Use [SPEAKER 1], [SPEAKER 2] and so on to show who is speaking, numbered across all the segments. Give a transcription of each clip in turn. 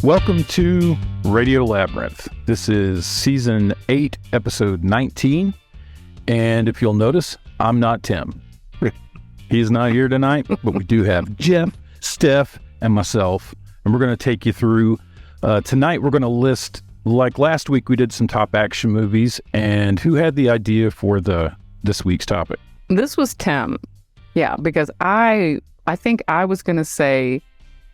[SPEAKER 1] Welcome to Radio Labyrinth. This is Season 8, Episode 19. And if you'll notice, I'm not Tim. He's not here tonight, but we do have Jeff, Steph, and myself. And we're going to take you through, tonight we're going to list, like last week we did some top action movies. And who had the idea for this week's topic?
[SPEAKER 2] This was Tim. Yeah, because I think I was going to say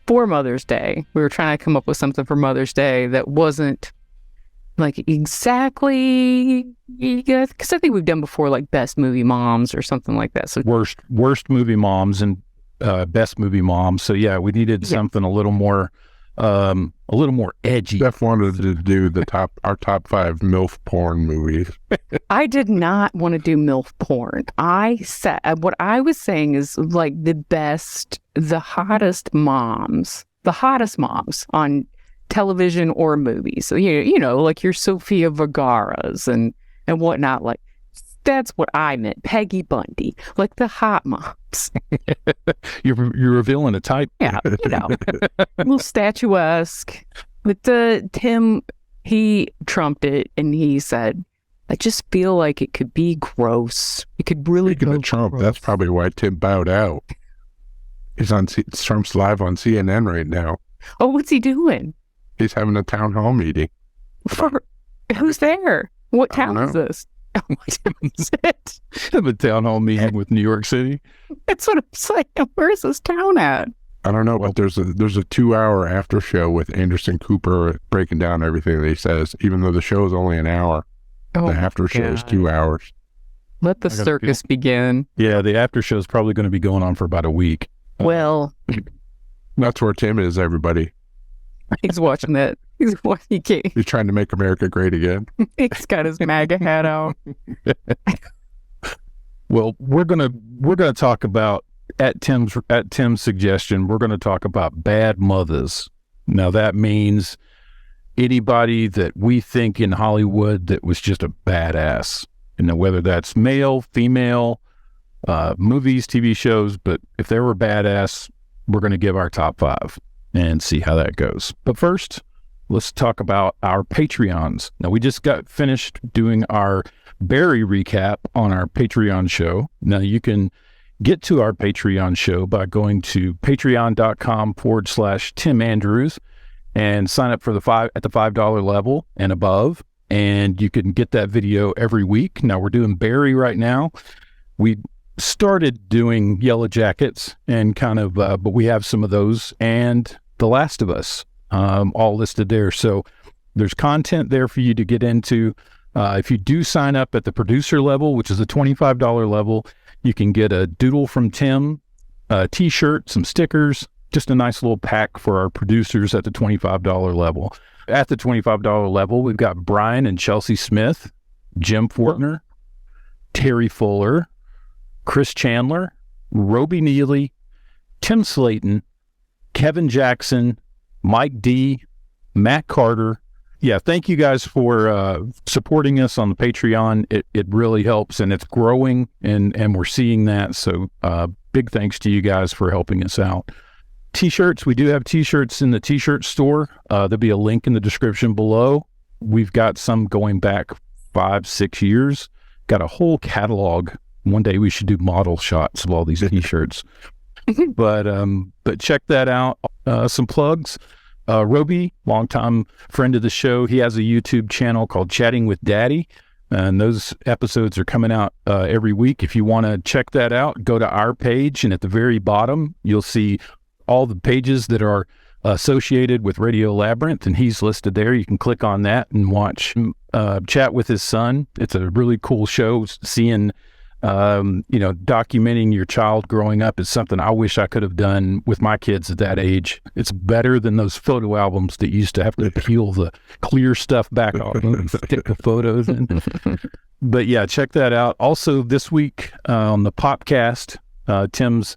[SPEAKER 2] for Mother's Day. We were trying to come up with something for Mother's Day that wasn't like exactly, because I think we've done before like best movie moms or something like that. So
[SPEAKER 1] worst movie moms and best movie moms. So yeah, we needed something a little more edgy.
[SPEAKER 3] Steph wanted to do our top 5 MILF porn movies.
[SPEAKER 2] I did not want to do MILF porn. I said what I was saying is like the hottest moms on television or movies. So you know, like your Sofia Vergara's and whatnot. Like that's what I meant. Peggy Bundy, like the hot moms.
[SPEAKER 1] You're revealing a type.
[SPEAKER 2] Yeah, you know, a little statuesque. But Tim, he trumped it and he said, I just feel like it could be gross. It could really
[SPEAKER 3] go Trump. Gross. That's probably why Tim bowed out. He's on Trump's live on CNN right now.
[SPEAKER 2] Oh, what's he doing?
[SPEAKER 3] He's having a town hall meeting.
[SPEAKER 2] For who's there? What town is this? Oh,
[SPEAKER 1] is it? Have a town hall meeting with New York City.
[SPEAKER 2] That's what I'm saying. Where's this town at?
[SPEAKER 3] I don't know, but there's a 2-hour after show with Anderson Cooper breaking down everything that he says, even though the show is only an hour. The after show is 2 hours.
[SPEAKER 2] Let the circus begin.
[SPEAKER 1] Yeah, the after show is probably going to be going on for about a week.
[SPEAKER 2] Well,
[SPEAKER 3] that's where Tim is, everybody.
[SPEAKER 2] He's watching that. He's
[SPEAKER 3] trying to make America great again.
[SPEAKER 2] He's got his MAGA hat on.
[SPEAKER 1] Well, we're gonna talk about at Tim's suggestion. We're gonna talk about bad mothers. Now that means anybody that we think in Hollywood that was just a badass. You know, whether that's male, female, movies, TV shows. But if they were badass, we're gonna give our top 5 and see how that goes. But first, let's talk about our Patreons. Now, we just got finished doing our Barry recap on our Patreon show. Now, you can get to our Patreon show by going to patreon.com/Tim Andrews and sign up for at the $5 level and above. And you can get that video every week. Now, we're doing Barry right now. We started doing Yellow Jackets and kind of, but we have some of those and The Last of Us. All listed there. So there's content there for you to get into. If you do sign up at the producer level, which is a $25 level, you can get a doodle from Tim, a t-shirt, some stickers, just a nice little pack for our producers at the $25 level. At the $25 level, we've got Brian and Chelsea Smith, Jim Fortner, Terry Fuller, Chris Chandler, Roby Neely, Tim Slayton, Kevin Jackson, Mike D, Matt Carter. Yeah, thank you guys for supporting us on the Patreon. It really helps, and it's growing, and we're seeing that. So big thanks to you guys for helping us out. T-shirts, we do have T-shirts in the T-shirt store. There'll be a link in the description below. We've got some going back 5-6 years. Got a whole catalog. One day we should do model shots of all these T-shirts. But check that out. Some plugs. Roby, longtime friend of the show, he has a YouTube channel called Chatting with Daddy, and those episodes are coming out every week. If you want to check that out, go to our page, and at the very bottom, you'll see all the pages that are associated with Radio Labyrinth, and he's listed there. You can click on that and watch chat with his son. It's a really cool show. Seeing documenting your child growing up is something I wish I could have done with my kids at that age. It's better than those photo albums that used to have to peel the clear stuff back off and stick the photos in. But yeah, check that out. Also this week on the Popcast, Tim's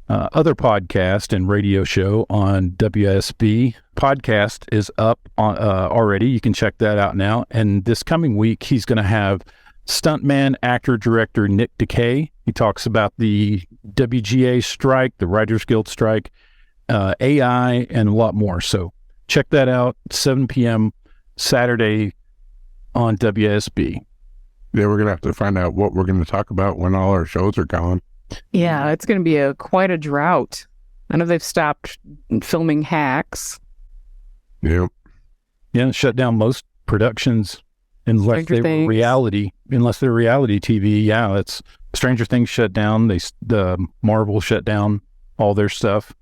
[SPEAKER 1] other podcast and radio show on WSB podcast is up on already. You can check that out now. And this coming week, he's going to have stuntman, actor, director Nick Decay. He talks about the WGA strike, the Writers Guild strike, AI, and a lot more. So check that out, 7 p.m. Saturday on WSB.
[SPEAKER 3] Yeah, we're going to have to find out what we're going to talk about when all our shows are gone.
[SPEAKER 2] Yeah, it's going to be quite a drought. I know they've stopped filming Hacks.
[SPEAKER 3] Yep.
[SPEAKER 1] Yeah, shut down most productions unless
[SPEAKER 2] Stranger
[SPEAKER 1] they were reality TV. Yeah, it's Stranger Things shut down. The Marvel shut down all their stuff.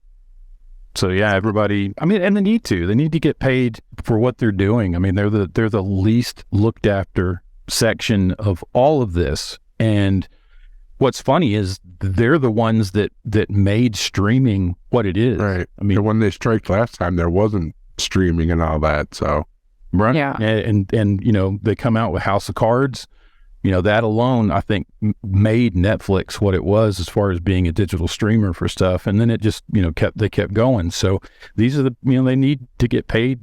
[SPEAKER 1] So yeah, everybody. I mean, and they need to get paid for what they're doing. I mean, they're the least looked after section of all of this. And what's funny is they're the ones that made streaming what it is.
[SPEAKER 3] Right.
[SPEAKER 1] I mean,
[SPEAKER 3] when they striked last time, there wasn't streaming and all that. So
[SPEAKER 1] right.
[SPEAKER 2] Yeah.
[SPEAKER 1] And you know, they come out with House of Cards. You know, that alone, I think, made Netflix what it was as far as being a digital streamer for stuff. And then it just, you know, kept going. So these are they need to get paid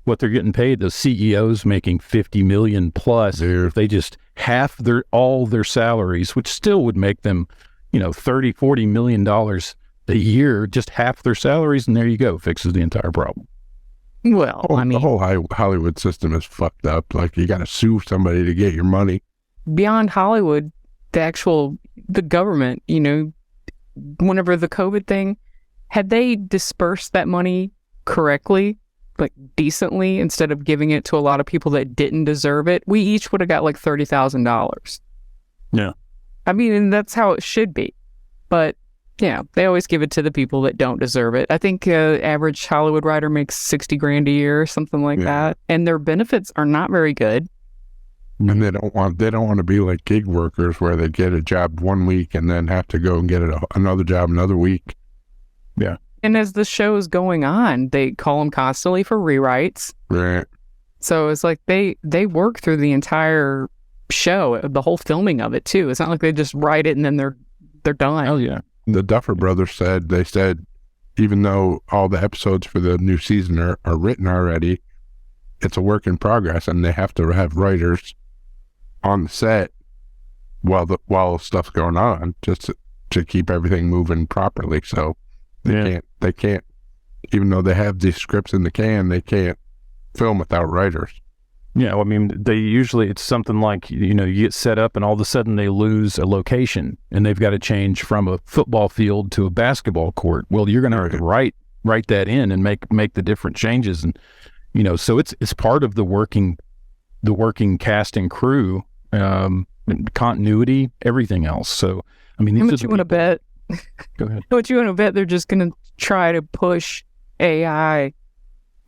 [SPEAKER 1] what they're getting paid. Those CEOs making $50 million plus, if they just half all their salaries, which still would make them, you know, $30-40 million a year, just half their salaries, and there you go, fixes the entire problem.
[SPEAKER 2] Well, I mean,
[SPEAKER 3] the whole Hollywood system is fucked up. Like, you got to sue somebody to get your money.
[SPEAKER 2] beyond Hollywood, the government, you know, whenever the COVID thing, had they dispersed that money correctly, like decently, instead of giving it to a lot of people that didn't deserve it, we each would have got like $30,000.
[SPEAKER 1] Yeah.
[SPEAKER 2] I mean, and that's how it should be. But yeah, they always give it to the people that don't deserve it. I think average Hollywood writer makes $60,000 a year or something like that. And their benefits are not very good.
[SPEAKER 3] And they don't want to be like gig workers where they get a job 1 week and then have to go and get another job another week.
[SPEAKER 1] Yeah.
[SPEAKER 2] And as the show is going on, they call them constantly for rewrites.
[SPEAKER 3] Right.
[SPEAKER 2] So it's like they work through the entire show, the whole filming of it too. It's not like they just write it and then they're done.
[SPEAKER 1] Oh yeah.
[SPEAKER 3] The Duffer Brothers said even though all the episodes for the new season are written already, it's a work in progress, and they have to have writers on the set while stuff's going on, just to keep everything moving properly. So they can't, even though they have these scripts in the can, they can't film without writers.
[SPEAKER 1] Yeah, well, I mean, it's something like, you know, you get set up and all of a sudden they lose a location and they've got to change from a football field to a basketball court. Well, you're going to have to write that in and make the different changes. And, you know, so it's part of the working cast and crew, continuity, everything else. So, I mean,
[SPEAKER 2] how much you want to bet?
[SPEAKER 1] Go ahead.
[SPEAKER 2] How much you want to bet they're just going to try to push AI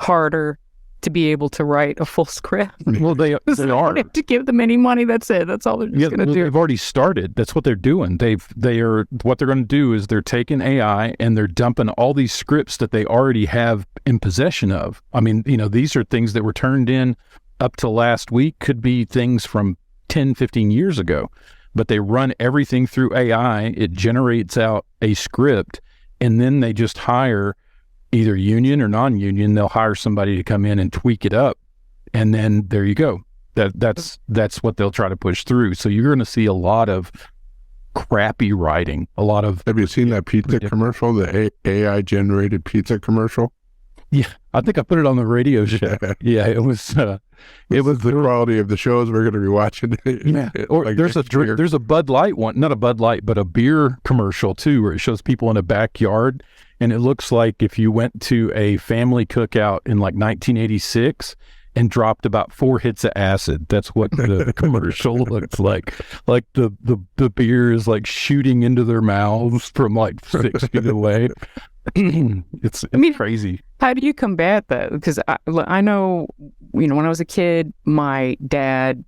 [SPEAKER 2] harder to be able to write a full script?
[SPEAKER 1] Well, they are.
[SPEAKER 2] Don't have to give them any money. That's it. That's all they're just going to do.
[SPEAKER 1] They've already started. That's what they're doing. What they're going to do is they're taking AI and they're dumping all these scripts that they already have in possession of. I mean, you know, these are things that were turned in up to last week, could be things from 10, 15 years ago, but they run everything through AI. It generates out a script, and then they just hire either union or non-union. They'll hire somebody to come in and tweak it up, and then there you go. That's what they'll try to push through. So you're going to see a lot of crappy writing. Have
[SPEAKER 3] you seen that pizza commercial, the AI generated pizza commercial?
[SPEAKER 1] Yeah, I think I put it on the radio show. Yeah, it was the
[SPEAKER 3] quality of the shows we're going to be watching.
[SPEAKER 1] Yeah, or like there's a Bud Light one, not a Bud Light, but a beer commercial too, where it shows people in a backyard, and it looks like if you went to a family cookout in like 1986 and dropped about 4 hits of acid. That's what the commercial looks like. Like the beer is like shooting into their mouths from like 6 feet away. It's crazy.
[SPEAKER 2] How do you combat that? Because I know, you know, when I was a kid, my dad,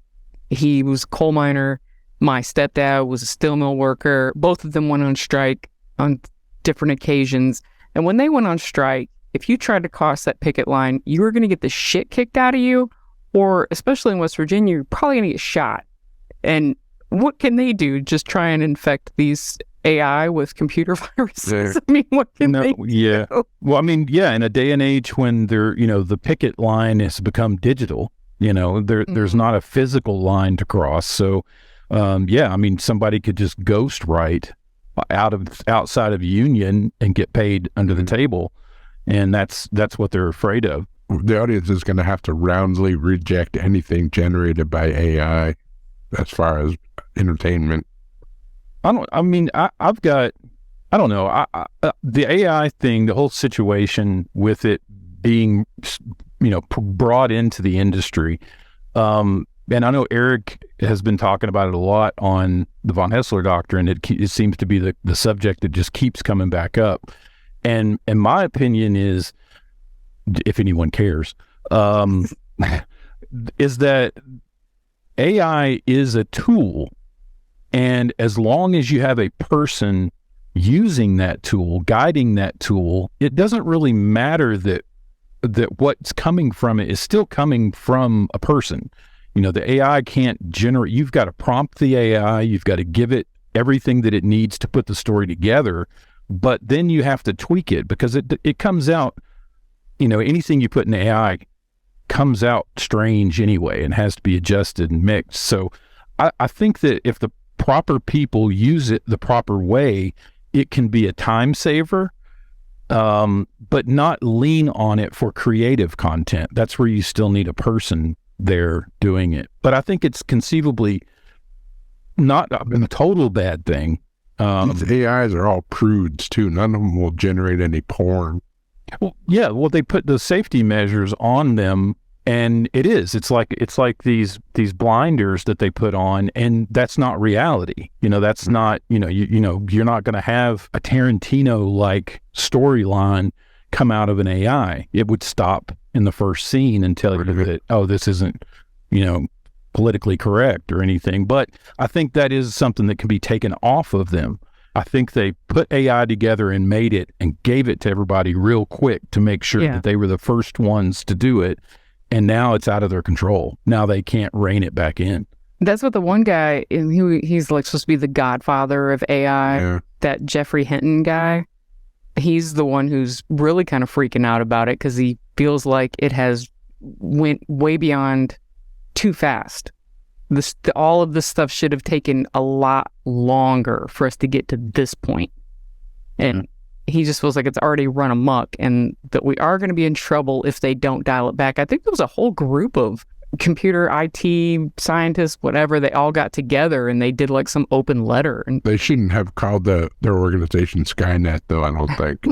[SPEAKER 2] he was a coal miner. My stepdad was a steel mill worker. Both of them went on strike on different occasions. And when they went on strike, if you tried to cross that picket line, you were going to get the shit kicked out of you, or especially in West Virginia, you're probably going to get shot. And what can they do? Just try and infect these AI with computer viruses? I mean, what can they do?
[SPEAKER 1] Yeah. Well, I mean, yeah, in a day and age when the picket line has become digital, you know, there's not a physical line to cross. So, I mean, somebody could just ghost write outside of union and get paid under the table. And that's what they're afraid of.
[SPEAKER 3] the audience is going to have to roundly reject anything generated by AI as far as entertainment.
[SPEAKER 1] I've got, I don't know, the AI thing, the whole situation with it being, brought into the industry. And I know Eric has been talking about it a lot on the von Hessler Doctrine. It seems to be the subject that just keeps coming back up. And my opinion is, if anyone cares, is that AI is a tool. And as long as you have a person using that tool, guiding that tool, it doesn't really matter that what's coming from it is still coming from a person. The AI can't generate, you've got to prompt the AI, you've got to give it everything that it needs to put the story together, but then you have to tweak it because it comes out, anything you put in AI comes out strange anyway and has to be adjusted and mixed. So I think that if the proper people use it the proper way, it can be a time saver, but not lean on it for creative content. That's where you still need a person there doing it. But I think it's conceivably not a total bad thing.
[SPEAKER 3] These AIs are all prudes too. None of them will generate any porn.
[SPEAKER 1] Well, yeah. Well, they put the safety measures on them, and it's like these blinders that they put on, and that's not reality. That's not. You're not going to have a Tarantino-like storyline come out of an AI. It would stop in the first scene and tell you that, oh, this isn't, politically correct or anything. But I think that is something that can be taken off of them. I think they put AI together and made it and gave it to everybody real quick to make sure that they were the first ones to do it. And now it's out of their control. Now they can't rein it back in.
[SPEAKER 2] That's what the one guy, he's like supposed to be the godfather of AI, that Jeffrey Hinton guy. He's the one who's really kind of freaking out about it because he feels like it has went way beyond too fast. All of this stuff should have taken a lot longer for us to get to this point. And he just feels like it's already run amok and that we are going to be in trouble if they don't dial it back. I think there was a whole group of computer IT scientists, whatever, they all got together and they did like some open letter. And
[SPEAKER 3] they shouldn't have called their organization Skynet, though. I don't think.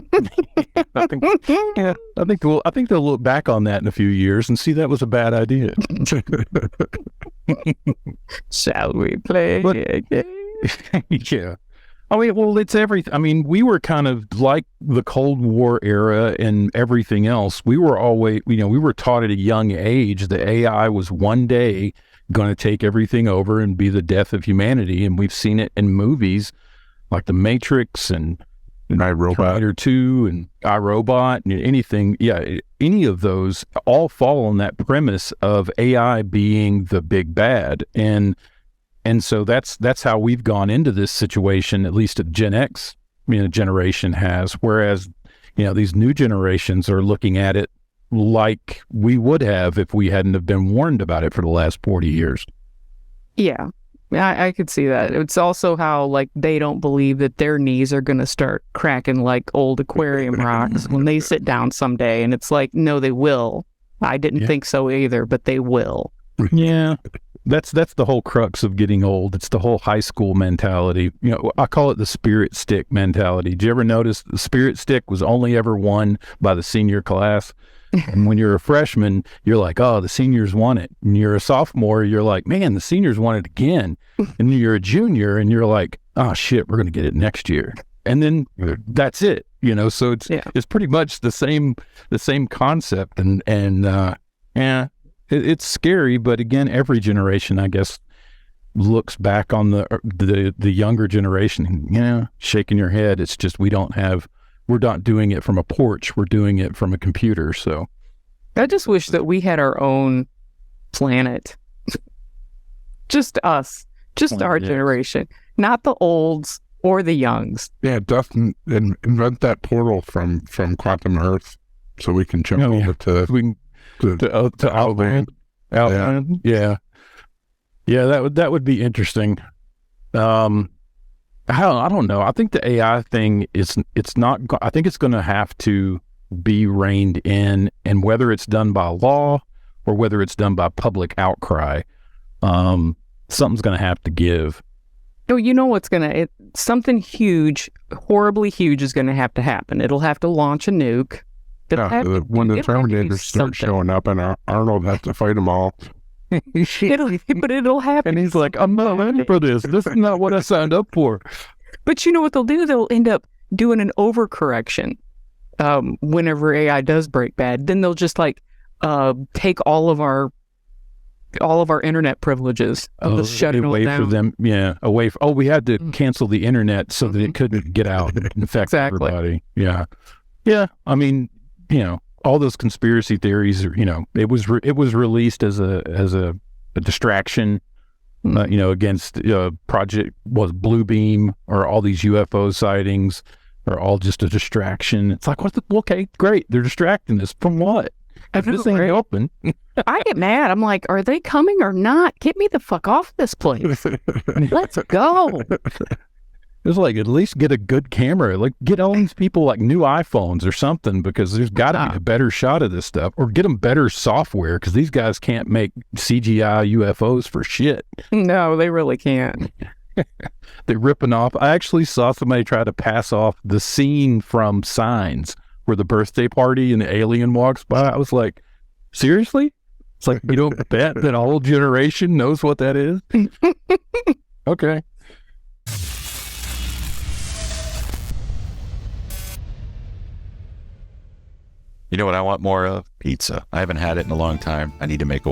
[SPEAKER 1] I think they'll look back on that in a few years and see that was a bad idea.
[SPEAKER 2] Shall we play?
[SPEAKER 1] Yeah. It's everything. We were kind of like the Cold War era and everything else. We were always, we were taught at a young age that AI was one day going to take everything over and be the death of humanity. And we've seen it in movies like The Matrix and
[SPEAKER 3] iRobot.
[SPEAKER 1] Terminator 2 and iRobot and anything. Yeah, any of those all fall on that premise of AI being the big bad. And so that's how we've gone into this situation, at least at GenX, generation has. Whereas, these new generations are looking at it like we would have if we hadn't have been warned about it for the last 40 years.
[SPEAKER 2] Yeah, I could see that. It's also how they don't believe that their knees are going to start cracking like old aquarium rocks when they sit down someday. And it's like, no, they will. I didn't think so either, but they will.
[SPEAKER 1] Yeah. That's the whole crux of getting old. It's the whole high school mentality. I call it the spirit stick mentality. Did you ever notice the spirit stick was only ever won by the senior class? And when you're a freshman, you're like, oh, the seniors won it. And you're a sophomore, you're like, man, the seniors won it again. And you're a junior and you're like, oh shit, we're going to get it next year. And then that's it. So it's pretty much the same concept. And it's scary, but again, every generation, I guess, looks back on the younger generation, shaking your head. It's just we're not doing it from a porch. We're doing it from a computer. So
[SPEAKER 2] I just wish that we had our own planet. Just us, just our generation, not the olds or the youngs.
[SPEAKER 3] Yeah, Dustin, invent that portal from Quantum Earth so we can jump over to Outland.
[SPEAKER 1] Yeah, that would be interesting. I don't know. I think the AI thing I think it's going to have to be reined in, and whether it's done by law or whether it's done by public outcry, something's going to have to give.
[SPEAKER 2] Oh, you know what's something huge, horribly huge is going to happen. It'll have to launch a nuke.
[SPEAKER 3] When the Terminators start showing up and Arnold has to fight them all.
[SPEAKER 2] It'll happen.
[SPEAKER 1] And he's like, I'm not ready for this. This is not what I signed up for.
[SPEAKER 2] But you know what they'll do? They'll end up doing an overcorrection whenever AI does break bad. Then they'll just take all of our internet privileges. Shut it all
[SPEAKER 1] away
[SPEAKER 2] down.
[SPEAKER 1] for them. Yeah, away. We had to cancel the internet so that it couldn't get out and infect everybody. Yeah, yeah. I mean, all those conspiracy theories. It was released as a distraction. Against Project Blue Beam, or all these UFO sightings are all just a distraction. It's like, okay, great. They're distracting us from what? If this ain't open.
[SPEAKER 2] I get mad. I'm like, are they coming or not? Get me the fuck off this place. Let's go.
[SPEAKER 1] It's like, at least get a good camera. Like, get all these people new iPhones or something, because there's got to be a better shot of this stuff. Or get them better software, because these guys can't make CGI UFOs for shit.
[SPEAKER 2] No, they really can't.
[SPEAKER 1] They're ripping off. I actually saw somebody try to pass off the scene from Signs, where the birthday party and the alien walks by. I was like, seriously? It's like, you don't bet that a whole generation knows what that is? Okay.
[SPEAKER 4] You know what I want more of? Pizza. I haven't had it in a long time. I need to make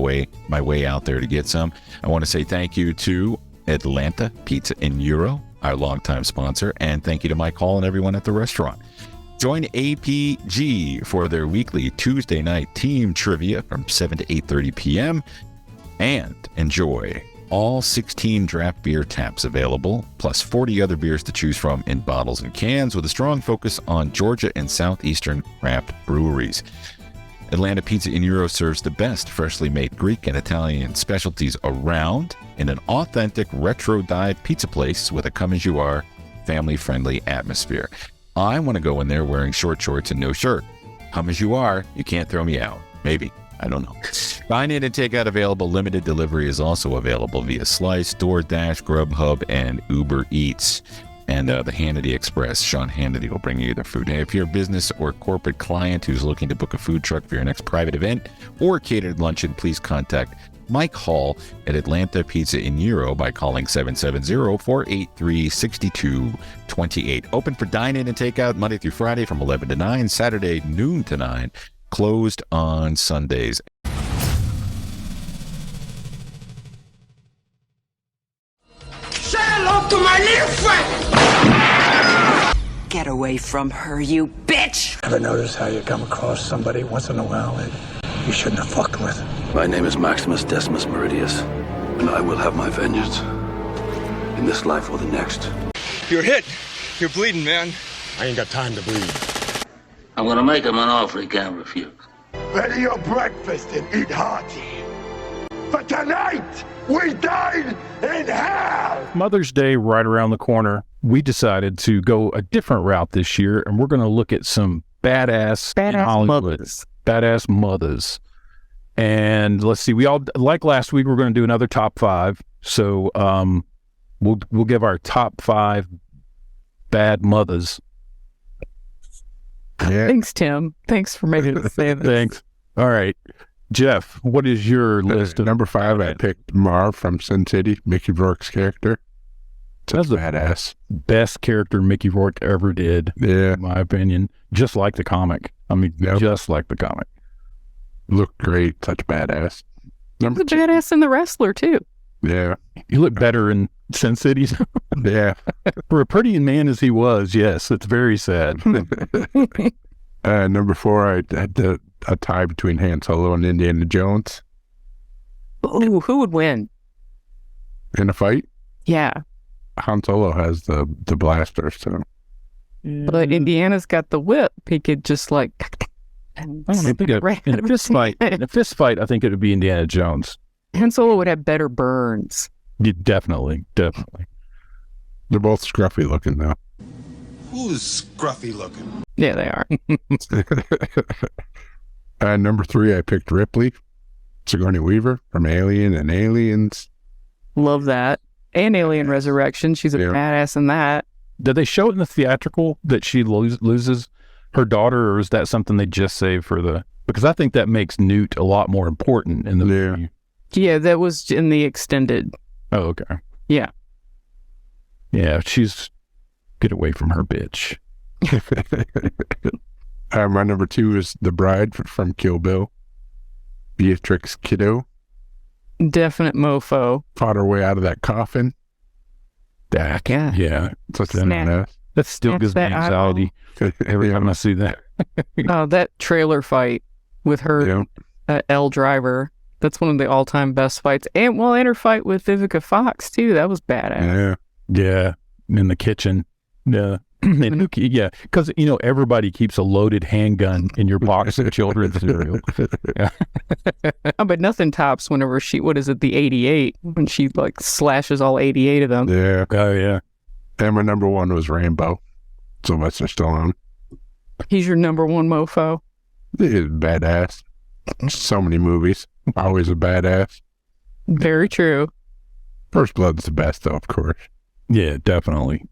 [SPEAKER 4] my way out there to get some. I want to say thank you to Atlanta Pizza in Euro, our longtime sponsor, and thank you to Mike Hall and everyone at the restaurant. Join APG for their weekly Tuesday night team trivia from 7 to 8:30 p.m. and enjoy all 16 draft beer taps available, plus 40 other beers to choose from in bottles and cans, with a strong focus on Georgia and Southeastern craft breweries. Atlanta Pizza in Euro serves the best freshly made Greek and Italian specialties around, in an authentic retro dive pizza place with a come-as-you-are, family-friendly atmosphere. I want to go in there wearing short shorts and no shirt. Come as you are, you can't throw me out. Maybe. I don't know. Dine in and takeout available. Limited delivery is also available via Slice, DoorDash, Grubhub, and Uber Eats. And the Hannity Express. Sean Hannity will bring you their food. Now, if you're a business or corporate client who's looking to book a food truck for your next private event or catered luncheon, please contact Mike Hall at Atlanta Pizza in Euro by calling 770-483-6228. Open for dine-in and takeout Monday through Friday from 11 to 9, Saturday noon to 9, closed on Sundays.
[SPEAKER 5] Say hello to my little friend!
[SPEAKER 6] Get away from her, you bitch!
[SPEAKER 7] Ever notice how you come across somebody once in a while that you shouldn't have fucked with?
[SPEAKER 8] My name is Maximus Decimus Meridius, and I will have my vengeance in this life or the next.
[SPEAKER 9] You're hit. You're bleeding, man.
[SPEAKER 7] I ain't got time to bleed.
[SPEAKER 10] I'm gonna make him an offer he can't refuse.
[SPEAKER 7] Ready your breakfast and eat hearty. For tonight, we dine in hell!
[SPEAKER 1] Mother's Day right around the corner. We decided to go a different route this year, and we're going to look at some badass
[SPEAKER 2] mothers.
[SPEAKER 1] Badass mothers. And let's see, we all, like last week, we're going to do another top 5. So we'll give our top 5 bad mothers.
[SPEAKER 3] Yeah.
[SPEAKER 2] Thanks, Tim. Thanks for making us say that.
[SPEAKER 1] Thanks. All right. Jeff, what is your list of
[SPEAKER 3] number 5? I picked Marv from Sin City, Mickey Rourke's character.
[SPEAKER 1] That's the
[SPEAKER 3] badass.
[SPEAKER 1] Best character Mickey Rourke ever did,
[SPEAKER 3] yeah,
[SPEAKER 1] in my opinion. Just like the comic. I mean, just like the comic.
[SPEAKER 3] Looked great. Such badass.
[SPEAKER 2] Number 2. Badass in The Wrestler, too.
[SPEAKER 3] Yeah.
[SPEAKER 1] You look better in Sin City.
[SPEAKER 3] Yeah.
[SPEAKER 1] For a pretty man as he was, yes, it's very sad.
[SPEAKER 3] Number 4, I had a tie between Han Solo and Indiana Jones.
[SPEAKER 2] Ooh, who would win?
[SPEAKER 3] In a fight?
[SPEAKER 2] Yeah.
[SPEAKER 3] Han Solo has the blaster, so.
[SPEAKER 2] But Indiana's got the whip. He could just like.
[SPEAKER 1] In a fist fight, I think it would be Indiana Jones.
[SPEAKER 2] Han Solo would have better burns.
[SPEAKER 1] Yeah, definitely.
[SPEAKER 3] They're both scruffy looking, though.
[SPEAKER 11] Who's scruffy looking?
[SPEAKER 2] Yeah, they are.
[SPEAKER 3] Number 3, I picked Ripley, Sigourney Weaver from Alien and Aliens.
[SPEAKER 2] Love that. And Alien Resurrection. She's a badass in that.
[SPEAKER 1] Did they show it in the theatrical that she loses her daughter, or is that something they just saved for the... Because I think that makes Newt a lot more important in the movie.
[SPEAKER 2] Yeah, that was in the extended.
[SPEAKER 1] Oh, okay.
[SPEAKER 2] Yeah.
[SPEAKER 1] Yeah, she's... Get away from her, bitch.
[SPEAKER 3] My number 2 is the bride from Kill Bill, Beatrix Kiddo.
[SPEAKER 2] Definite mofo.
[SPEAKER 3] Fought her way out of that coffin.
[SPEAKER 1] That, yeah. That still gives me anxiety every time I see that.
[SPEAKER 2] Oh, that trailer fight with her, L Driver. That's one of the all-time best fights. And her fight with Vivica Fox, too. That was badass.
[SPEAKER 1] Yeah. In the kitchen. Yeah. Yeah. Because, everybody keeps a loaded handgun in your box of children's cereal. Yeah.
[SPEAKER 2] Oh, but nothing tops whenever the 88, when she, slashes all 88 of them.
[SPEAKER 3] Yeah.
[SPEAKER 1] Oh, yeah.
[SPEAKER 3] And my number 1 was Rambo. Sylvester Stallone.
[SPEAKER 2] He's your number 1 mofo?
[SPEAKER 3] He's badass. So many movies. Always a badass.
[SPEAKER 2] Very true.
[SPEAKER 3] First Blood's the best, though, of course.
[SPEAKER 1] Yeah, definitely.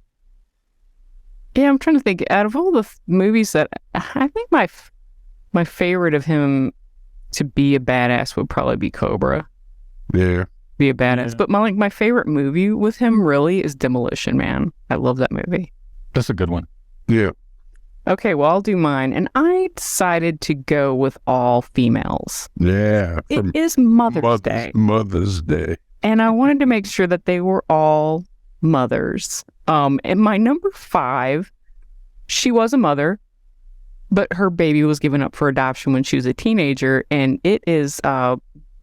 [SPEAKER 2] Yeah, I'm trying to think. Out of all the movies that... I think my favorite of him to be a badass would probably be Cobra.
[SPEAKER 3] Yeah.
[SPEAKER 2] Be a badass. But my favorite movie with him really is Demolition Man. I love that movie.
[SPEAKER 1] That's a good one.
[SPEAKER 3] Yeah.
[SPEAKER 2] Okay, well, I'll do mine. And I decided to go with all females.
[SPEAKER 3] Yeah.
[SPEAKER 2] It is Mother's Day.
[SPEAKER 3] Mother's Day.
[SPEAKER 2] And I wanted to make sure that they were all mothers. And my number 5, she was a mother, but her baby was given up for adoption when she was a teenager. And it is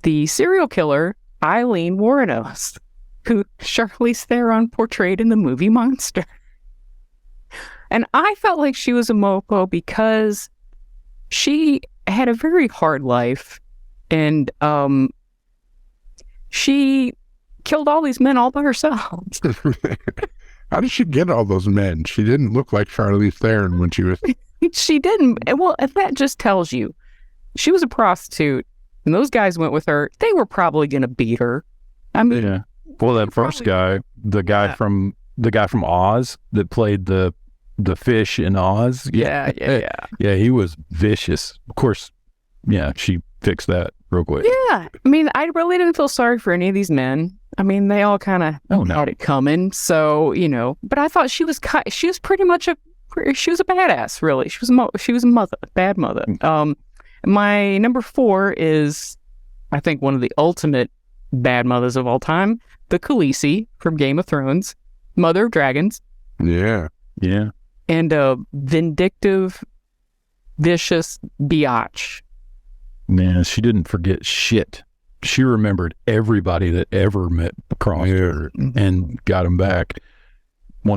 [SPEAKER 2] the serial killer, Eileen Wuornos, who Charlize Theron portrayed in the movie Monster. And I felt like she was a mofo because she had a very hard life, and she killed all these men all by herself.
[SPEAKER 3] How did she get all those men? She didn't look like Charlize Theron when she was...
[SPEAKER 2] She didn't. Well, that just tells you. She was a prostitute, and those guys went with her. They were probably going to beat her. I mean...
[SPEAKER 1] Yeah. Well, that first guy, the guy from Oz that played the fish in Oz.
[SPEAKER 2] Yeah.
[SPEAKER 1] Yeah, he was vicious. Of course, yeah, she fixed that real quick.
[SPEAKER 2] Yeah. I mean, I really didn't feel sorry for any of these men. I mean, they all kind of had it coming. So, but I thought she was pretty much she was a badass, really. She was a mother, bad mother. My number 4 is, I think, one of the ultimate bad mothers of all time, the Khaleesi from Game of Thrones, Mother of Dragons.
[SPEAKER 3] Yeah.
[SPEAKER 1] Yeah.
[SPEAKER 2] And a vindictive, vicious biatch.
[SPEAKER 1] Man, she didn't forget shit. She remembered everybody that ever met across her and got them back.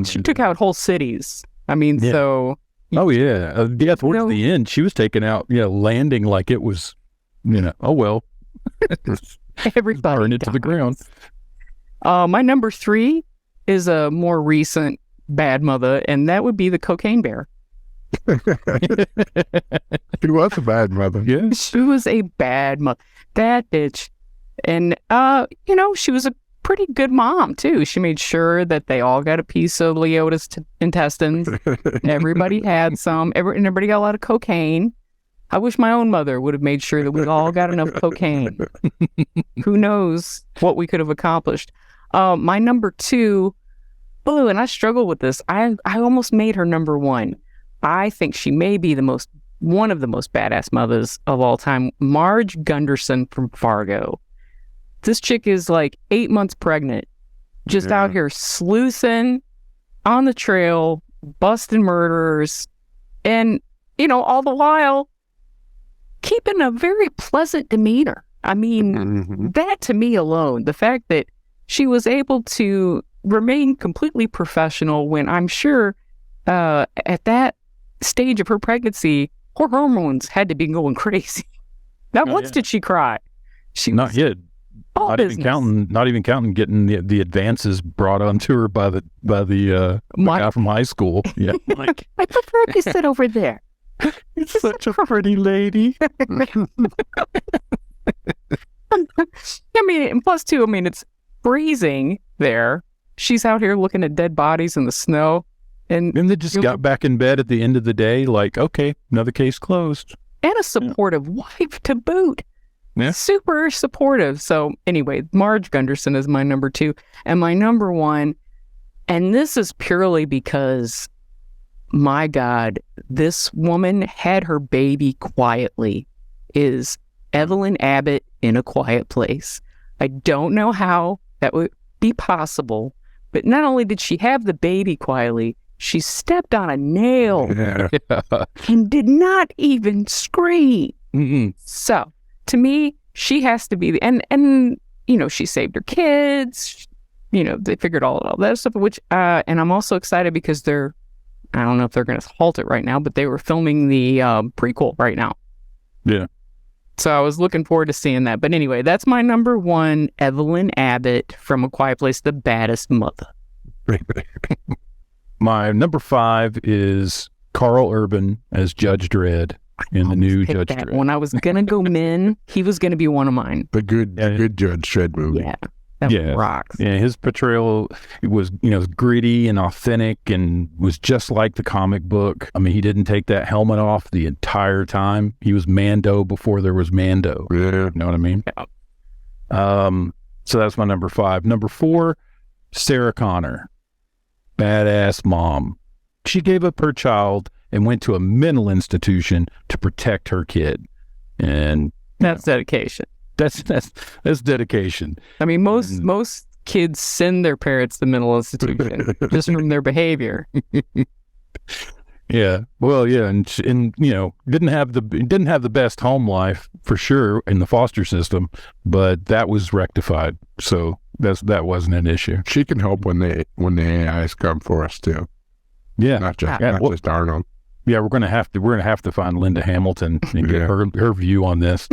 [SPEAKER 2] She took out whole cities. I mean, so...
[SPEAKER 1] Oh, yeah. Towards the end, she was taking out, landing like it was, oh, well.
[SPEAKER 2] Everybody
[SPEAKER 1] burn it to the ground.
[SPEAKER 2] My number 3 is a more recent bad mother, and that would be the Cocaine Bear.
[SPEAKER 3] She was a bad mother.
[SPEAKER 1] Yeah.
[SPEAKER 2] She was a bad mother. That bitch. And, she was a pretty good mom, too. She made sure that they all got a piece of Leota's intestines. Everybody had some. Everybody got a lot of cocaine. I wish my own mother would have made sure that we all got enough cocaine. Who knows what we could have accomplished. My number 2, and I struggle with this. I almost made her number 1. I think she may be one of the most badass mothers of all time, Marge Gunderson from Fargo. This chick is 8 months pregnant, just out here sleuthing on the trail, busting murderers, and, all the while keeping a very pleasant demeanor. I mean, that to me alone, the fact that she was able to remain completely professional when I'm sure at that stage of her pregnancy, her hormones had to be going crazy. Not once did she cry.
[SPEAKER 1] Not yet.
[SPEAKER 2] All business.
[SPEAKER 1] Not even counting getting the advances brought onto her by the guy from high school. Yeah,
[SPEAKER 2] like I prefer to sit over there.
[SPEAKER 1] You're such a pretty lady.
[SPEAKER 2] I mean, and plus too, I mean, it's freezing there. She's out here looking at dead bodies in the snow. And
[SPEAKER 1] they just got back in bed at the end of the day, like, okay, another case closed.
[SPEAKER 2] And a supportive wife to boot.
[SPEAKER 1] Yeah.
[SPEAKER 2] Super supportive. So anyway, Marge Gunderson is my number 2. And my number 1, and this is purely because, my God, this woman had her baby quietly, is Evelyn Abbott in A Quiet Place. I don't know how that would be possible, but not only did she have the baby quietly, she stepped on a nail and did not even scream.
[SPEAKER 1] Mm-mm.
[SPEAKER 2] So, to me, she has to be and you know, she saved her kids. You know, they figured all that stuff. Which and I'm also excited because I don't know if they're going to halt it right now, but they were filming the prequel right now.
[SPEAKER 1] Yeah.
[SPEAKER 2] So I was looking forward to seeing that. But anyway, that's my number 1, Evelyn Abbott from A Quiet Place, the baddest mother.
[SPEAKER 1] My number 5 is Carl Urban as Judge Dredd in the new Judge Dredd.
[SPEAKER 2] When I was going to go men, he was going to be one of mine.
[SPEAKER 3] The good Judge Dredd movie.
[SPEAKER 2] Yeah. That rocks.
[SPEAKER 1] Yeah, his portrayal was, gritty and authentic and was just like the comic book. I mean, he didn't take that helmet off the entire time. He was Mando before there was Mando.
[SPEAKER 3] Yeah.
[SPEAKER 1] You know what I mean?
[SPEAKER 2] Yeah.
[SPEAKER 1] So that's my number 5. Number 4, Sarah Connor. Badass mom. She gave up her child and went to a mental institution to protect her kid. And
[SPEAKER 2] that's dedication.
[SPEAKER 1] That's dedication.
[SPEAKER 2] I mean, most kids send their parents to mental institution just from their behavior.
[SPEAKER 1] Yeah. Well, yeah, and didn't have the best home life for sure in the foster system, but that was rectified. So that wasn't an issue.
[SPEAKER 3] She can help when the AIs come for us too.
[SPEAKER 1] Yeah.
[SPEAKER 3] Not just Arnold.
[SPEAKER 1] Yeah, we're gonna have to find Linda Hamilton and get her view on this.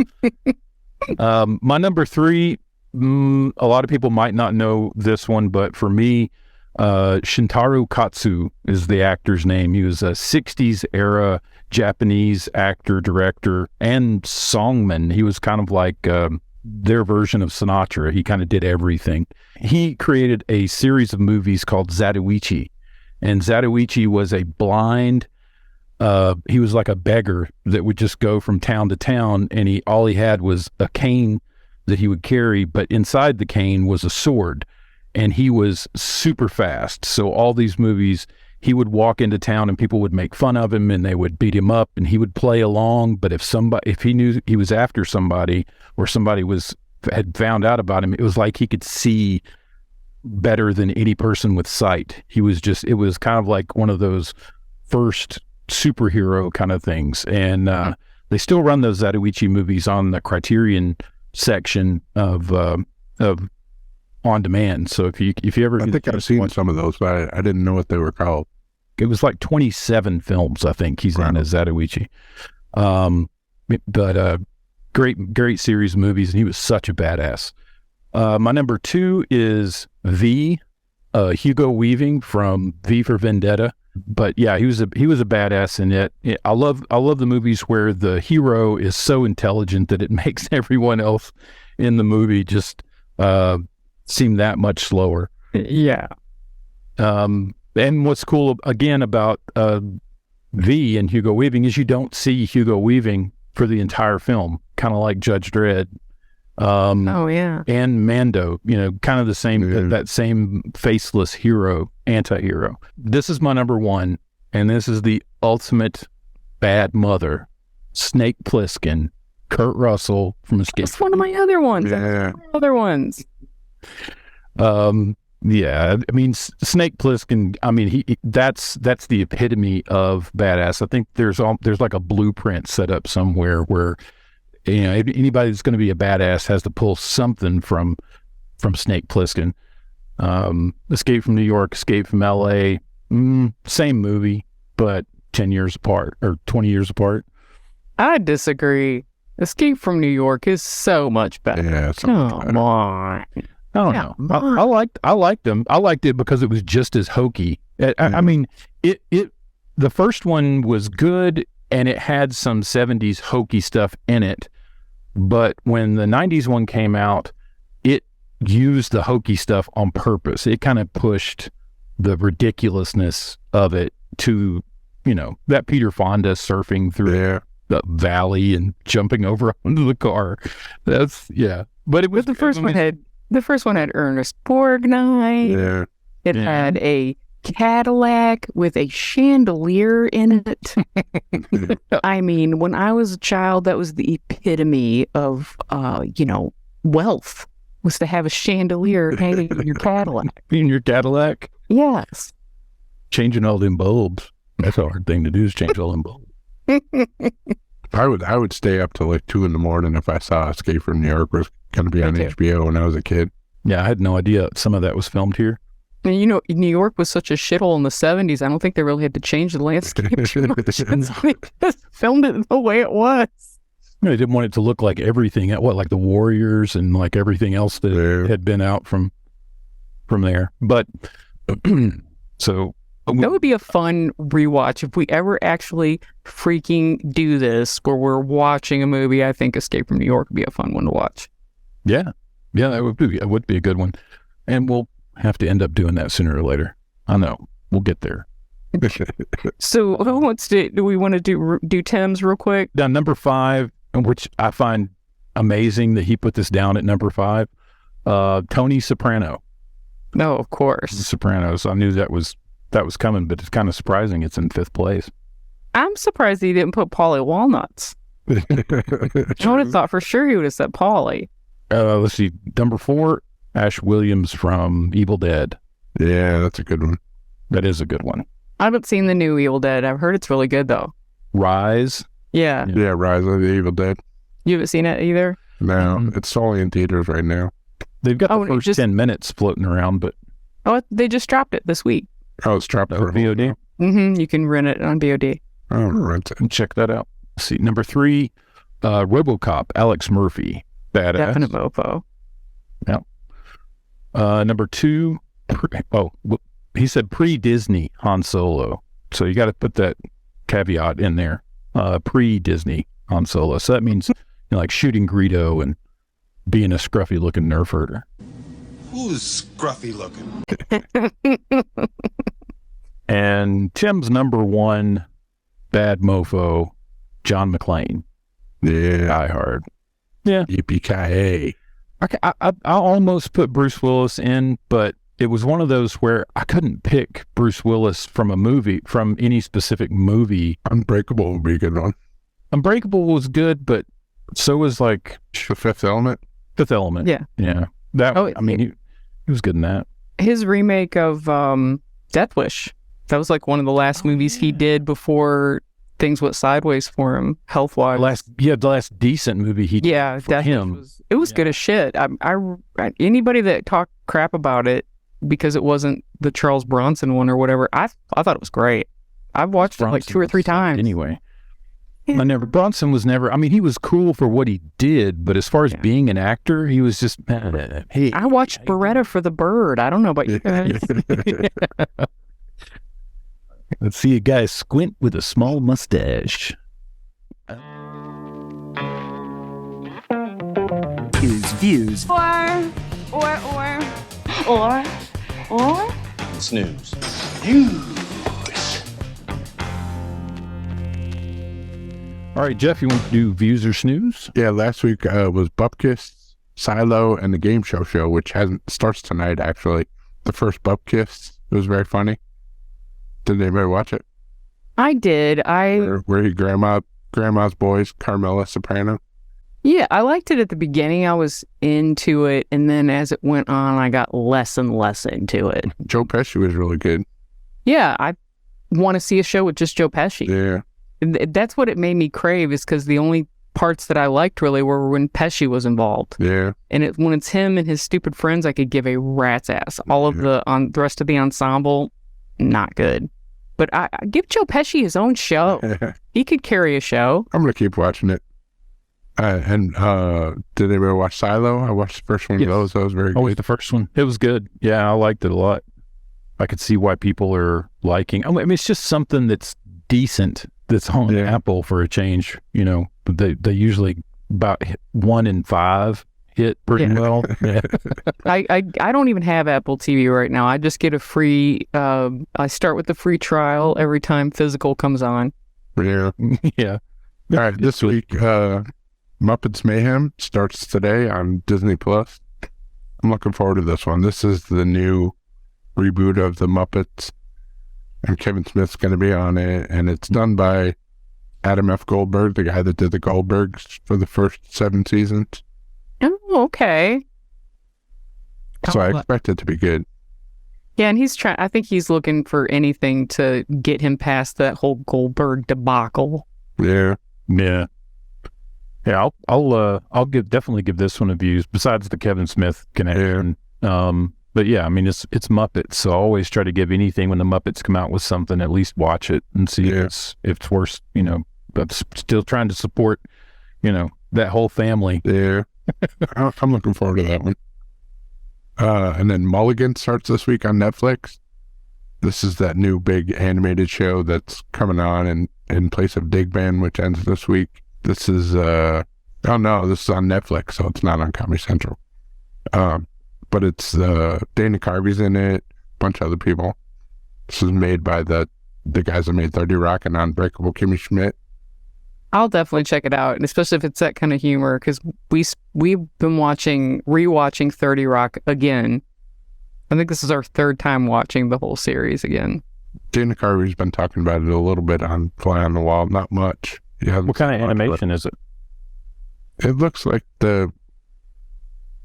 [SPEAKER 1] My number 3, a lot of people might not know this one, but for me, Shintaro Katsu is the actor's name. He was a 60s era Japanese actor, director, and songman. He was kind of like their version of Sinatra. He kind of did everything. He created a series of movies called Zatoichi, and Zatoichi was a blind. He was like a beggar that would just go from town to town, and all he had was a cane that he would carry, but inside the cane was a sword, and he was super fast. So all these movies, he would walk into town and people would make fun of him and they would beat him up, and he would play along. But if he knew he was after somebody, or somebody had found out about him, it was like he could see better than any person with sight. It was kind of like one of those first superhero kind of things. And they still run those Zatoichi movies on the Criterion section of on demand. So if you ever,
[SPEAKER 3] I think I've seen some of those, but I didn't know what they were called.
[SPEAKER 1] It was like 27 films, I think he's in as Zatoichi. But great series of movies, and he was such a badass. My number 2 is Hugo Weaving from V for Vendetta. But yeah, he was a badass in it. I love the movies where the hero is so intelligent that it makes everyone else in the movie just seem that much slower.
[SPEAKER 2] Yeah.
[SPEAKER 1] And what's cool again about V and Hugo Weaving is you don't see Hugo Weaving for the entire film, kind of like Judge Dredd. And Mando, kind of the same, that same faceless hero, anti-hero. This is my number 1, and this is the ultimate bad mother, Snake Plissken, Kurt Russell from Escape.
[SPEAKER 2] That's one of my other ones.
[SPEAKER 3] Yeah.
[SPEAKER 2] Other ones.
[SPEAKER 1] Yeah, I mean, Snake Plissken, I mean, that's the epitome of badass. I think there's like a blueprint set up somewhere where anybody that's going to be a badass has to pull something from Snake Plissken. Escape from New York, Escape from L.A., same movie, but 10 years apart or 20 years apart.
[SPEAKER 2] I disagree. Escape from New York is so much better.
[SPEAKER 3] Yeah,
[SPEAKER 2] Come on.
[SPEAKER 1] I don't know. I liked them. I liked it because it was just as hokey. I mean, the first one was good and it had some 70s hokey stuff in it. But when the 90s one came out, it used the hokey stuff on purpose. It kind of pushed the ridiculousness of it to, that Peter Fonda surfing through the valley and jumping over onto the car. But it was
[SPEAKER 2] the first one had Ernest Borgnine.
[SPEAKER 3] Yeah.
[SPEAKER 2] It had a Cadillac with a chandelier in it. I mean, when I was a child, that was the epitome of, wealth, was to have a chandelier hanging in your Cadillac.
[SPEAKER 1] In your Cadillac?
[SPEAKER 2] Yes.
[SPEAKER 1] Changing all them bulbs. That's a hard thing to do, is change all them bulbs.
[SPEAKER 3] I would stay up till like 2 a.m. if I saw Escape from New York was going to be on HBO when I was a kid.
[SPEAKER 1] Yeah, I had no idea some of that was filmed here.
[SPEAKER 2] And New York was such a shithole in the 70s. I don't think they really had to change the landscape too much. They just filmed it the way it was.
[SPEAKER 1] They didn't want it to look like everything, like the Warriors and like everything else that had been out from there. But so
[SPEAKER 2] that would be a fun rewatch if we ever actually freaking do this, where we're watching a movie. I think Escape from New York would be a fun one to watch.
[SPEAKER 1] Yeah, that would be a good one, and we'll have to end up doing that sooner or later. I know we'll get there.
[SPEAKER 2] So who wants to? Do we want to do Tim's real quick?
[SPEAKER 1] Now, number 5, which I find amazing that he put this down at number 5. Tony Soprano.
[SPEAKER 2] No, of course.
[SPEAKER 1] The Sopranos. I knew that was coming, but it's kind of surprising it's in 5th place.
[SPEAKER 2] I'm surprised he didn't put Paulie Walnuts. I would have thought for sure he would have said Paulie.
[SPEAKER 1] Let's see. Number 4, Ash Williams from Evil Dead.
[SPEAKER 3] Yeah, that's a good one.
[SPEAKER 1] That is a good one.
[SPEAKER 2] I haven't seen the new Evil Dead. I've heard it's really good, though.
[SPEAKER 1] Rise.
[SPEAKER 2] Yeah.
[SPEAKER 3] Yeah, Rise of the Evil Dead.
[SPEAKER 2] You haven't seen it either?
[SPEAKER 3] No, it's solely in theaters right now.
[SPEAKER 1] They've got the first 10 minutes floating around, but...
[SPEAKER 2] Oh, they just dropped it this week.
[SPEAKER 3] Oh, it's dropped for
[SPEAKER 1] VOD?
[SPEAKER 2] Mm-hmm. You can rent it on VOD.
[SPEAKER 3] Oh, rent it.
[SPEAKER 1] Check that out. Let's see, number 3, RoboCop, Alex Murphy. Badass.
[SPEAKER 2] Definite mofo.
[SPEAKER 1] Yeah. Number 2, he said pre-Disney Han Solo. So you got to put that caveat in there. Pre-Disney Han Solo. So that means like shooting Greedo and being a scruffy-looking Nerf herder.
[SPEAKER 11] Who's scruffy looking?
[SPEAKER 1] And Tim's number 1 bad mofo, John McClane.
[SPEAKER 3] Yeah.
[SPEAKER 1] Die Hard. Yeah.
[SPEAKER 3] Yippee-ki-yay.
[SPEAKER 1] I almost put Bruce Willis in, but it was one of those where I couldn't pick Bruce Willis from any specific movie.
[SPEAKER 3] Unbreakable would be a good one.
[SPEAKER 1] Unbreakable was good, but so was like...
[SPEAKER 3] The Fifth Element?
[SPEAKER 1] Fifth Element.
[SPEAKER 2] Yeah.
[SPEAKER 1] Yeah. He was good in that.
[SPEAKER 2] His remake of Death Wish. That was like one of the last movies he did before things went sideways for him, health-wise.
[SPEAKER 1] The last decent movie he did for him.
[SPEAKER 2] It was good as shit. Anybody that talked crap about it because it wasn't the Charles Bronson one or whatever, I thought it was great. I've watched it like 2 or 3 times.
[SPEAKER 1] Anyway. Bronson was never, he was cool for what he did, but as far as being an actor, he was just, hey.
[SPEAKER 2] I watched Beretta for the Bird. I don't know about you guys.
[SPEAKER 1] Let's see a guy squint with a small mustache.
[SPEAKER 12] His views.
[SPEAKER 13] Or.
[SPEAKER 11] Snooze.
[SPEAKER 1] All right, Jeff, you want to do Views or Snooze?
[SPEAKER 3] Yeah, last week was Bupkis, Silo, and the Game Show, which starts tonight, actually. The first Bupkis. It was very funny. Did anybody watch it?
[SPEAKER 2] I did.
[SPEAKER 3] Where he grandma's boys, Carmela Soprano.
[SPEAKER 2] Yeah, I liked it at the beginning. I was into it, and then as it went on, I got less and less into it.
[SPEAKER 3] Joe Pesci was really good.
[SPEAKER 2] Yeah, I want to see a show with just Joe Pesci.
[SPEAKER 3] Yeah.
[SPEAKER 2] That's what it made me crave, is because the only parts that I liked really were when Pesci was involved.
[SPEAKER 3] Yeah.
[SPEAKER 2] And when it's him and his stupid friends, I could give a rat's ass. All of the rest of the ensemble, not good. But I give Joe Pesci his own show. He could carry a show.
[SPEAKER 3] I'm going to keep watching it. Did anybody watch Silo? I watched the first one of those. That was very good.
[SPEAKER 1] The first one. It was good. Yeah, I liked it a lot. I could see why people are liking. I mean, it's just something that's decent that's on Apple for a change. You know, they usually about 1 in 5 hit pretty well. Yeah.
[SPEAKER 2] I don't even have Apple TV right now. I just get a free. I start with the free trial every time physical comes on.
[SPEAKER 3] Yeah.
[SPEAKER 1] Yeah.
[SPEAKER 3] All right. This week, Muppets Mayhem starts today on Disney Plus. I'm looking forward to this one. This is the new reboot of the Muppets, and Kevin Smith's going to be on it, and it's done by Adam F. Goldberg, the guy that did the Goldbergs for the first 7 seasons.
[SPEAKER 2] Oh, okay.
[SPEAKER 3] So I expect it to be good.
[SPEAKER 2] Yeah, and I think he's looking for anything to get him past that whole Goldberg debacle.
[SPEAKER 3] Yeah.
[SPEAKER 1] Yeah. Yeah, I'll definitely give this one a view, besides the Kevin Smith connection. Yeah. But yeah, I mean, it's Muppets, so I always try to give anything when the Muppets come out with something, at least watch it and see if it's worth, you know, but still trying to support, you know, that whole family.
[SPEAKER 3] Yeah. I'm looking forward to that one. And then Mulligan starts this week on Netflix. This is that new big animated show that's coming on in place of Digban, which ends this week. This is, this is on Netflix, so it's not on Comedy Central. But it's Dana Carvey's in it, a bunch of other people. This is made by the guys that made 30 Rock and Unbreakable Kimmy Schmidt.
[SPEAKER 2] I'll definitely check it out, and especially if it's that kind of humor, because we've been rewatching 30 Rock again. I think this is our 3rd time watching the whole series again.
[SPEAKER 3] Dana Carvey's been talking about it a little bit on Fly on the Wall, not much.
[SPEAKER 1] What kind of animation is it?
[SPEAKER 3] It looks like the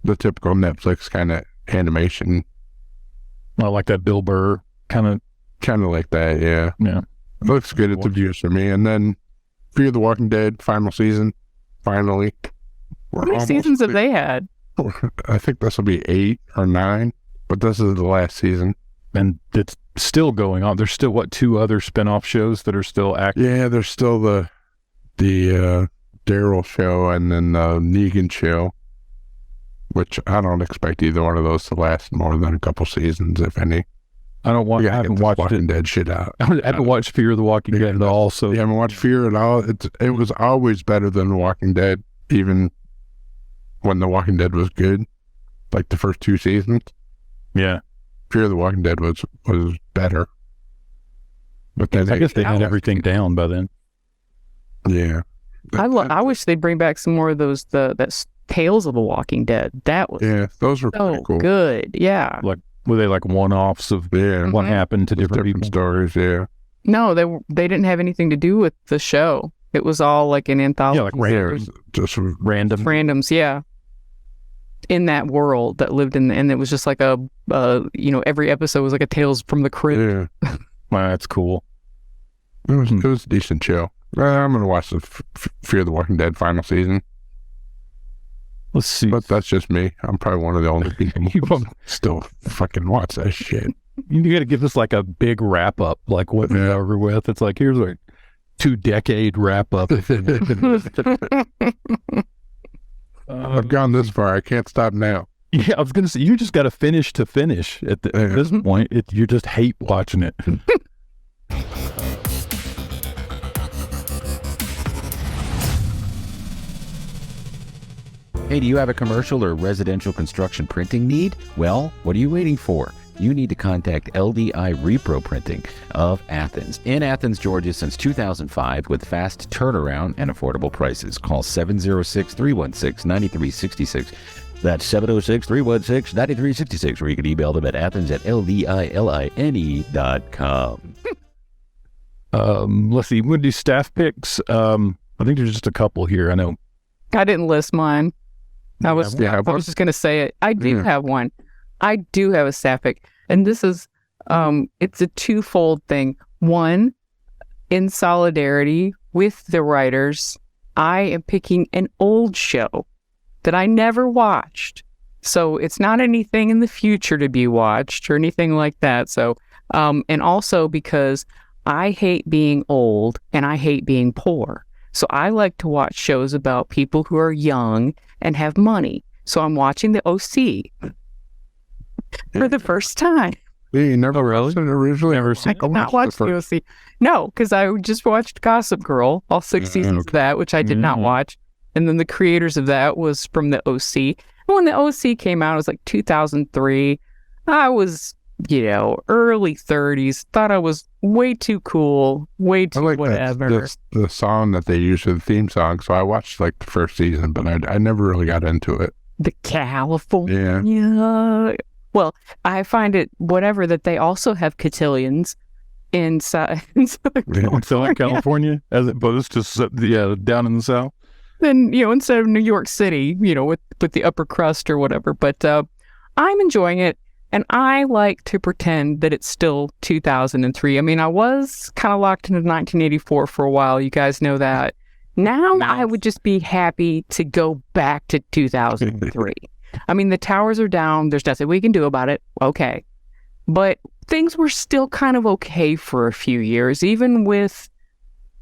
[SPEAKER 3] typical Netflix kind of animation.
[SPEAKER 1] Well, like that Bill Burr kind of
[SPEAKER 3] like that, yeah.
[SPEAKER 1] Yeah.
[SPEAKER 3] It looks good at the views for me. And then Fear the Walking Dead, final season, finally.
[SPEAKER 2] How many seasons have they had?
[SPEAKER 3] I think this will be 8 or 9, but this is the last season.
[SPEAKER 1] And it's still going on. There's still, 2 other spinoff shows that are still active?
[SPEAKER 3] Yeah, there's still the Daryl show and then the Negan show, which I don't expect either one of those to last more than a couple seasons, if any.
[SPEAKER 1] I haven't watched
[SPEAKER 3] Walking Dead shit out.
[SPEAKER 1] I haven't watched Fear the Walking Dead at all. So
[SPEAKER 3] you haven't watched Fear at all? It was always better than The Walking Dead, even when The Walking Dead was good, like the first 2 seasons.
[SPEAKER 1] Yeah.
[SPEAKER 3] Fear the Walking Dead was better. But then
[SPEAKER 1] I guess they had everything down by then.
[SPEAKER 3] Yeah.
[SPEAKER 2] I wish they'd bring back some more of those that's Tales of the Walking Dead. That was
[SPEAKER 3] those were pretty cool.
[SPEAKER 2] Good. Yeah.
[SPEAKER 1] Like, were they like one-offs of what happened to different people?
[SPEAKER 3] Stories? Yeah.
[SPEAKER 2] No, they didn't have anything to do with the show. It was all like an anthology.
[SPEAKER 1] Yeah, like
[SPEAKER 3] just
[SPEAKER 2] randoms. Yeah. In that world that lived in, and it was just like every episode was like a Tales from the Crypt.
[SPEAKER 3] Yeah.
[SPEAKER 1] Wow, that's cool.
[SPEAKER 3] It was a decent show. I'm gonna watch the Fear the Walking Dead final season.
[SPEAKER 1] Let's see.
[SPEAKER 3] But that's just me. I'm probably one of the only people who still fucking watch that shit.
[SPEAKER 1] You got to give us like a big wrap up, like what we're over with. It's like, here's a 2-decade wrap up.
[SPEAKER 3] I've gone this far. I can't stop now.
[SPEAKER 1] Yeah, I was going to say, you just got to finish to finish. At this point, you just hate watching it.
[SPEAKER 4] Hey, do you have a commercial or residential construction printing need? Well, what are you waiting for? You need to contact LDI Repro Printing of Athens. In Athens, Georgia since 2005 with fast turnaround and affordable prices. Call 706-316-9366. That's 706-316-9366, or you can email them at athens@ldilline.com.
[SPEAKER 1] Let's see. We're going to do staff picks. I think there's just a couple here. I know.
[SPEAKER 2] I didn't list mine. I was just going to say it. I do have one. I do have a staff pick. And this is, it's a twofold thing. One, in solidarity with the writers, I am picking an old show that I never watched. So it's not anything in the future to be watched or anything like that. So, and also because I hate being old and I hate being poor. So I like to watch shows about people who are young and have money. So I'm watching the OC for the first time.
[SPEAKER 3] Yeah, you never watched it originally?
[SPEAKER 1] Never
[SPEAKER 2] I
[SPEAKER 1] seen
[SPEAKER 2] did not watch the OC. No, because I just watched Gossip Girl, all 6 seasons of that, which I did not watch. And then the creators of that was from the OC. And when the OC came out, it was like 2003. I was, early 30s. Thought I was way too cool, way too whatever.
[SPEAKER 3] The song that they use for the theme song. So I watched like the first season, but I never really got into it.
[SPEAKER 2] The California.
[SPEAKER 3] Yeah.
[SPEAKER 2] Well, I find it whatever that they also have cotillions in Southern
[SPEAKER 1] California, as opposed to down in the South.
[SPEAKER 2] Then instead of New York City, with the upper crust or whatever. But I'm enjoying it, and I like to pretend that it's still 2003. I mean, I was kind of locked into 1984 for a while. You guys know that. Now I would just be happy to go back to 2003. I mean, the towers are down. There's nothing we can do about it. Okay. But things were still kind of okay for a few years. Even with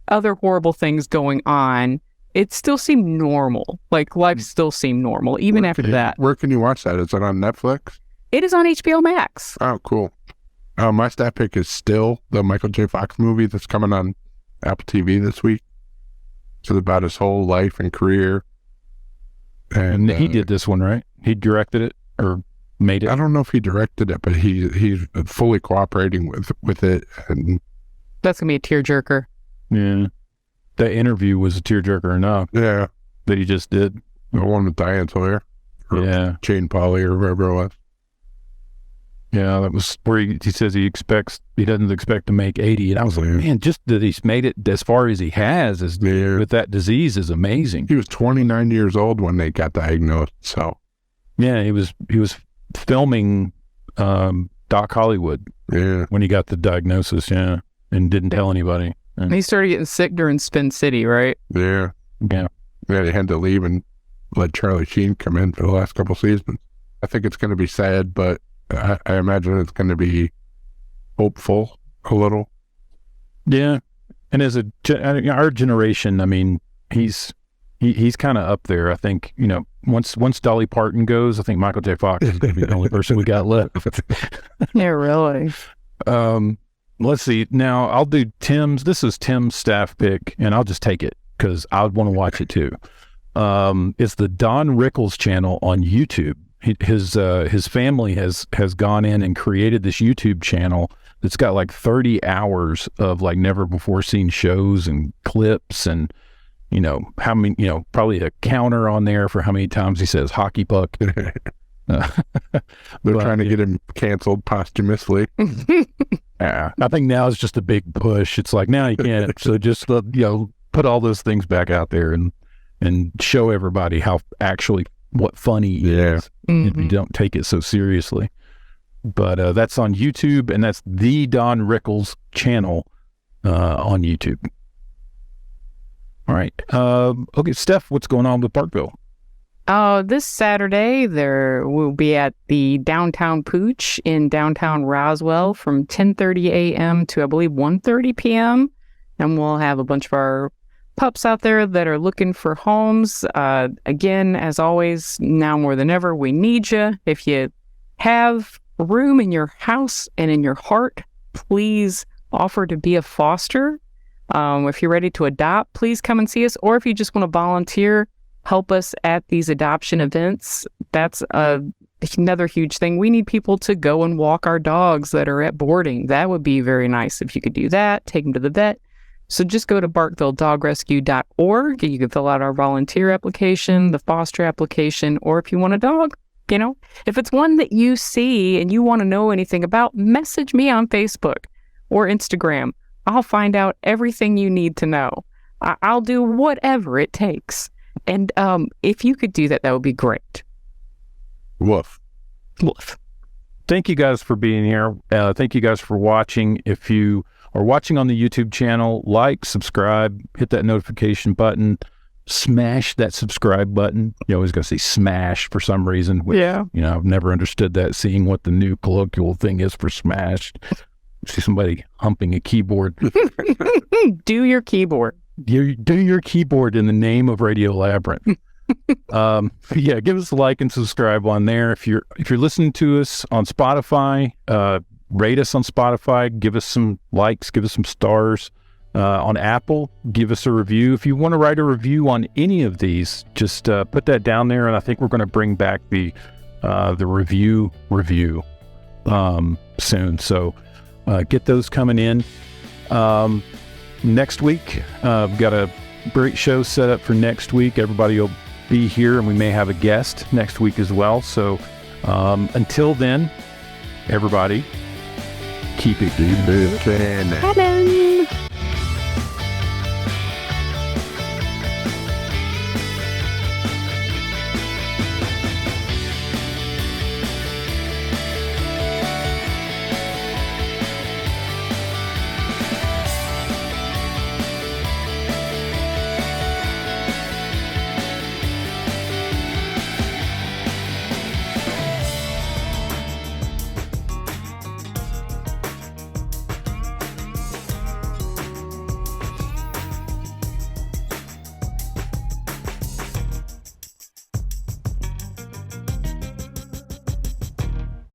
[SPEAKER 2] other horrible things going on, it still seemed normal. Like, life still seemed normal, even after that.
[SPEAKER 3] Where can you watch that? Is it on Netflix?
[SPEAKER 2] It is on HBO Max.
[SPEAKER 3] Oh, cool. My stat pick is still the Michael J. Fox movie that's coming on Apple TV this week. It's about his whole life and career. And
[SPEAKER 1] he did this one, right? He directed it or made it?
[SPEAKER 3] I don't know if he directed it, but he's fully cooperating with it. And
[SPEAKER 2] that's going to be a tearjerker.
[SPEAKER 1] Yeah. That interview was a tearjerker enough.
[SPEAKER 3] Yeah.
[SPEAKER 1] That he just did.
[SPEAKER 3] The one with Diane Sawyer. Or Jane Pauley or whoever it was.
[SPEAKER 1] Yeah, that was where he says he doesn't expect to make 80. And I was like, man, just that he's made it as far as he has with that disease is amazing.
[SPEAKER 3] He was 29 years old when they got diagnosed. So,
[SPEAKER 1] yeah, he was filming Doc Hollywood when he got the diagnosis, and didn't tell anybody.
[SPEAKER 2] And he started getting sick during Spin City, right?
[SPEAKER 3] Yeah. Yeah, they had to leave and let Charlie Sheen come in for the last couple seasons. I think it's going to be sad, but I imagine it's going to be hopeful a little.
[SPEAKER 1] Yeah, and as our generation, I mean, he's kind of up there. I think once Dolly Parton goes, I think Michael J. Fox is going to be the only person we got left.
[SPEAKER 2] Yeah, really.
[SPEAKER 1] Let's see. Now I'll do Tim's. This is Tim's staff pick, and I'll just take it because I would want to watch it too. It's the Don Rickles channel on YouTube. His family has gone in and created this YouTube channel that's got like 30 hours of like never before seen shows and clips and how many probably a counter on there for how many times he says hockey puck.
[SPEAKER 3] They're trying to get him canceled posthumously.
[SPEAKER 1] Yeah, I think now it's just a big push. It's like now you can't. So just put all those things back out there and show everybody how actually what funny is if you don't take it so seriously. But that's on YouTube, and that's the Don Rickles channel on YouTube. All right. Okay, Steph, what's going on with Barkville?
[SPEAKER 2] This Saturday, there will be at the Downtown Pooch in downtown Roswell from 10:30 a.m. to, I believe, 1:30 p.m. And we'll have a bunch of our pups out there that are looking for homes. Again, as always, now more than ever, we need you. If you have room in your house and in your heart, please offer to be a foster. If you're ready to adopt, please come and see us. Or if you just want to volunteer, help us at these adoption events. That's another huge thing. We need people to go and walk our dogs that are at boarding. That would be very nice if you could do that. Take them to the vet. So just go to barkvilledogrescue.org. You can fill out our volunteer application, the foster application, or if you want a dog, if it's one that you see and you want to know anything about, message me on Facebook or Instagram. I'll find out everything you need to know. I'll do whatever it takes. And if you could do that, that would be great.
[SPEAKER 3] Woof.
[SPEAKER 2] Woof.
[SPEAKER 1] Thank you guys for being here. Thank you guys for watching. If you are watching on the YouTube channel, like, subscribe, hit that notification button, smash that subscribe button. You always got to say smash for some reason. Which, I've never understood that, seeing what the new colloquial thing is for smash. See somebody humping a keyboard.
[SPEAKER 2] Do your keyboard.
[SPEAKER 1] do your keyboard in the name of Radio Labyrinth. Yeah, give us a like and subscribe on there. If you're listening to us on Spotify, rate us on Spotify, give us some likes, give us some stars. On Apple, give us a review. If you want to write a review on any of these, just put that down there, and I think we're going to bring back the review soon. So get those coming in. Next week, we've got a great show set up for next week. Everybody will be here, and we may have a guest next week as well. So until then, everybody, keep it
[SPEAKER 3] Keep it
[SPEAKER 2] Canon.